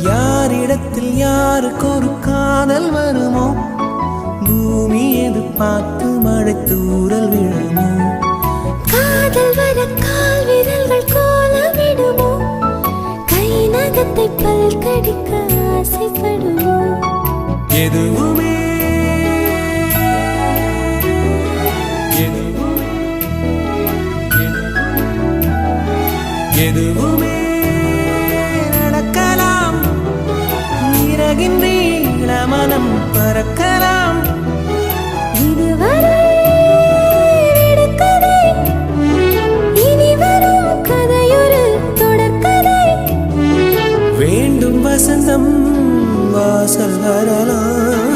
யாரிடத்தில் யாருக்கு ஒரு காதல் வருமோ, பூமி எதிர்பார்த்து மழை தூறல் விழுமோ, காதல் வர கால் விரல்கள் கோலமிடுமோ, கை நகத்தை பல் கடிக்க ஆசைப்படுமோ, எதுவுமே எதுவுமே நடக்கலாம், இறகின் நீள மனம் பறக்கலாம். இதுவரை விடுகதை, இனி வரும் கதையொரு தொடர்கதை. வேண்டும் வசந்தம் வாசல் வரலாம்.